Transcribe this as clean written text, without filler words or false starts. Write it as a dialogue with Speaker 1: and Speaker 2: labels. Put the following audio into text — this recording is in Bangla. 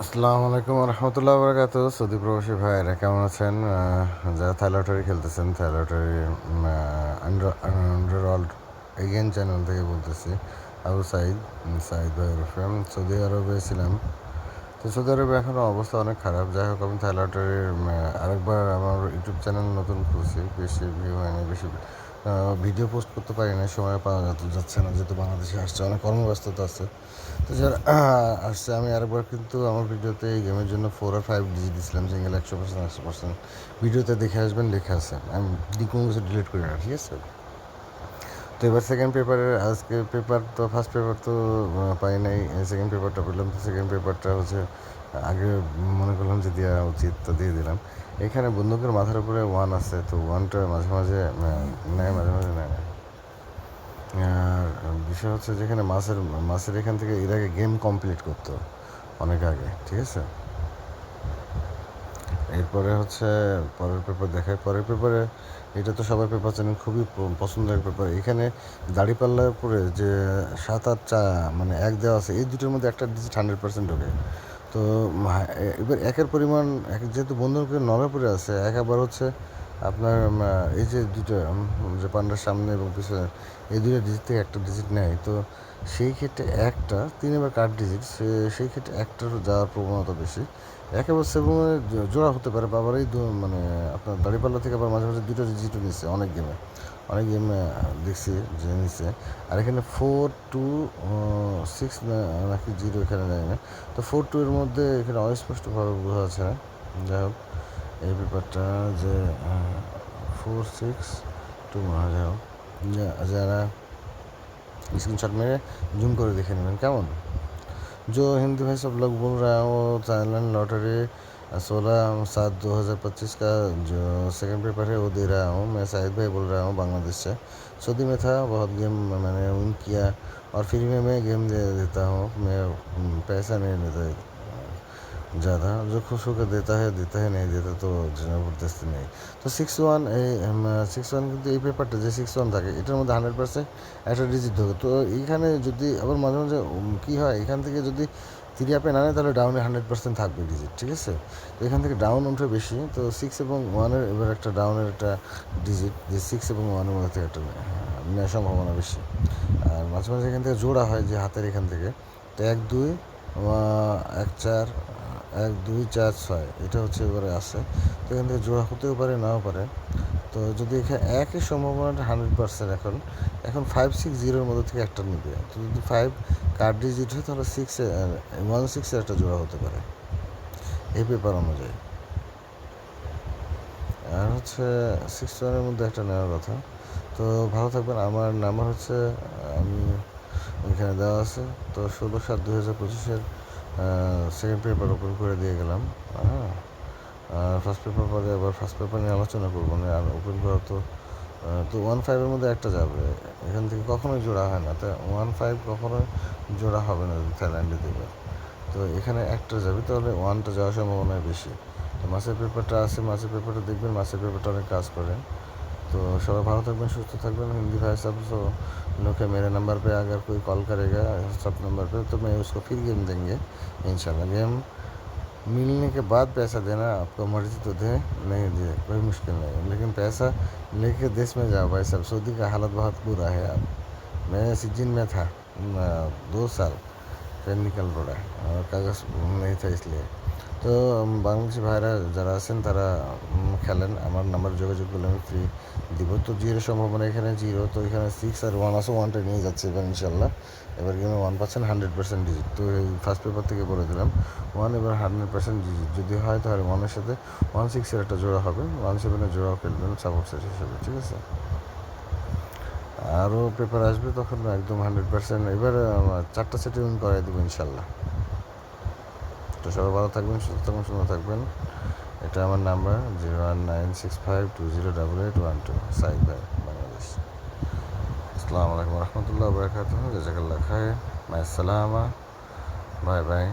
Speaker 1: আসসালামু আলাইকুম রহমতুল্লাহ বরকাত। সৌদি প্রবাসী ভাইয়েরা কেমন আছেন? যারা থাই লটারি খেলতেছেন, Thai lottery underworld again channel থেকে বলতেছি। আবু সাইদ, সাইদ ভাই ওরফে। সৌদি আরবে ছিলাম, তো সৌদি আরবে এখনও অবস্থা অনেক খারাপ। যাই হোক, আমি থাই লটারির আরেকবার আমার ইউটিউব চ্যানেল নতুন খুলছি। বেশি ভিউ হয়নি, বেশি ভিডিও পোস্ট করতে পারি না, সময় পাওয়া যাচ্ছে না, যেহেতু বাংলাদেশে আসছে, অনেক কর্মব্যস্ততা আছে। তো যারা আসছে, আমি আরেকবার কিন্তু আমার ভিডিওতে এই গেমের জন্য 4 আর 5 দিয়েছিলাম, সিঙ্গেল 100%। ভিডিওতে দেখে আসবেন, লেখা আছে, আমি কোনো কিছু ডিলিট করি না, ঠিক আছে? তো এবার সেকেন্ড পেপারের আজকে পেপার তো ফার্স্ট পেপার তো পাই নাই, সেকেন্ড পেপারটা পেলাম। তো সেকেন্ড পেপারটা হচ্ছে আগে মনে করলাম যে দেওয়া উচিত, তো দিয়ে দিলাম। এখানে বন্দুকের মাথার উপরে ওয়ান আছে, তো ওয়ানটা মাঝে মাঝে নেয়, মাঝে মাঝে নেয় না। আর বিষয় হচ্ছে, যেখানে মাছের এখান থেকে এর আগে গেম কমপ্লিট করতো অনেক আগে, ঠিক আছে? এরপরে হচ্ছে পরের পেপার দেখায়। পরের পেপারে এটা তো সবাই পেপার জানেন, খুবই পছন্দের পেপার। এখানে দাড়িপাল্লার উপরে যে 7 আর 4 মানে এক দেওয়া আছে, এই দুটোর মধ্যে একটা ডিজিট 100% ঢোকে। তো এবার একের পরিমাণ এক, যেহেতু বন্ধুকে নড়ে পড়ে আছে, এক আবার হচ্ছে আপনার এই যে দুটো যে পান্ডার সামনে এবং পিছনে, এই দুটো ডিজিট থেকে একটা ডিজিট নেয়। তো সেই ক্ষেত্রে একটা 3 এবার কার্ড ডিজিট, সেই ক্ষেত্রে একটার যাওয়ার প্রবণতা বেশি। একেবারে সেভেনে জোড়া হতে পারে, বাবার এই মানে আপনার দাড়িপাল্লা থেকে আবার মাঝে মাঝে দুটো ডিজিটও নিচ্ছে অনেক গেমে দেখছি যে নিচ্ছে। আর এখানে 4 2 6 নাকি 0 এখানে নেয় না। তো 4 2 এর মধ্যে এখানে অস্পষ্টভাবে বোঝা যাচ্ছে না। যাই হোক, এই ব্যাপারটা যে 4 6 2 মনে হয়। যাই হোক, যারা স্ক্রিনশট মেরে জুম করে দেখে নেবেন কেমন। जो हिंदी भाई सब लोग बोल रहा है वो थाईलैंड लॉटरी 16/7/2025 का जो सेकंड पेपर है वो दे रहा हूँ। मैं शाहिद भाई बोल रहा हूँ, बांग्लादेश से। सऊदी में था, बहुत गेम मैंने विन किया, और फ्री में मैं गेम दे देता हूँ। मैं पैसा नहीं लेता ज़्यादा, जो खुश होकर देता है, नहीं देता तो ज़बरदस्ती नहीं। তো 6-1, এই 6-1 কিন্তু এই পেপারটা যে 6-1 থাকে, এটার মধ্যে 100% একটা ডিজিট ঢোকে। তো এইখানে যদি আবার মাঝে মাঝে কী হয়, এখান থেকে যদি 3 আপে না নেয়, তাহলে ডাউনে 100% থাকবে ডিজিট, ঠিক আছে? তো এখান থেকে ডাউন উঠে বেশি, তো 6 এবং 1-এর এবার একটা ডাউনের একটা ডিজিট, যে 6 এবং 1-এর মধ্যে থেকে একটা নেওয়ার সম্ভাবনা বেশি। আর মাঝে মাঝে এখান থেকে জোড়া হয়, যে হাতের এখান থেকে। তো 1 2 1 4 1 2 4 6, এটা হচ্ছে এবারে আছে। তো এখান থেকে জোড়া হতেও পারে, নাও পারে। তো যদি এখানে একই সম্ভাবনাটা 100%, এখন এখন 5 6 0-এর মধ্যে থেকে একটা নেবে। তো যদি 5 কার্ড ডিজিট হয়, তাহলে 1 6-এর একটা জোড়া হতে পারে এই পেপার অনুযায়ী। আর হচ্ছে 6-1-এর মধ্যে একটা নেওয়ার কথা। তো ভালো থাকবেন। আমার নাম্বার হচ্ছে, আমি এখানে দেওয়া আছে। তো 16/7/2025-এর সেকেন্ড পেপার ওপেন করে দিয়ে গেলাম। হ্যাঁ, আর ফার্স্ট পেপার পরে আবার ফার্স্ট পেপার নিয়ে আলোচনা করবো না, আর ওপেন করা তো 1 5-এর মধ্যে একটা যাবে। এখান থেকে কখনোই জোড়া হয় না, তাই 1 5 কখনোই জোড়া হবে না যদি থাইল্যান্ডে দেবে। তো এখানে একটা যাবে, তাহলে 1টা যাওয়ার সম্ভাবনা বেশি। তো মাছের পেপারটা আছে, মাছের পেপারটা দেখবেন, মাছের পেপারটা অনেক কাজ করে। तो सबाई भालो থাকবেন, সুস্থ থাকবেন। हिंदी भाई सब सो लोग के मेरे नंबर पे अगर कोई कॉल करेगा सब नंबर पे, तो मैं उसको फिर गेम देंगे इंशाल्लाह। गेम मिलने के बाद पैसा देना आपको मर्ज़ी, तो दे, नहीं दे कोई मुश्किल नहीं, लेकिन पैसा लेके देश में जाओ भाई साहब। सऊदी का हालत बहुत बुरा है अब। मैं सिज्जिन में था 2 साल, फिर निकल पड़ा, और कागज़ नहीं था इसलिए। তো বাংলাদেশি ভাইরা যারা আছেন, তারা খেলেন, আমার নাম্বার যোগাযোগ করলে আমি ফ্রি দিব। তো 0 সম্ভাবনা এখানে 0, তো এখানে 6 আর 1 আছে, 1টা নিয়ে যাচ্ছে এবার ইনশাল্লাহ। এবার গেমে 1 পাচ্ছেন 100% ডিজিট। তো এই ফার্স্ট পেপার থেকে বলে দিলাম 1 এবার 100% ডিজিট যদি হয়, তাহলে 1-এর সাথে 1 6-এর একটা জোড়া হবে, 1 7-এর জোড়াও খেলবেন সাপোর্ট সেট হিসেবে, ঠিক আছে? আরও পেপার আসবে, তখন একদম 100%। এবার 4টা সেটে উইন করাই দেবো ইনশাল্লাহ। তো সবাই ভালো থাকবেন, সুস্থ থাকবেন, সুন্দর থাকবেন। এটা আমার নাম্বার 01965208812, সাইদ ভাই, বাংলাদেশ। আসসালামু আলাইকুম রহমতুল্লাহ বরকাতুহ। জাজাকাল্লাহ খায়। মাই সালামা, বাই বাই।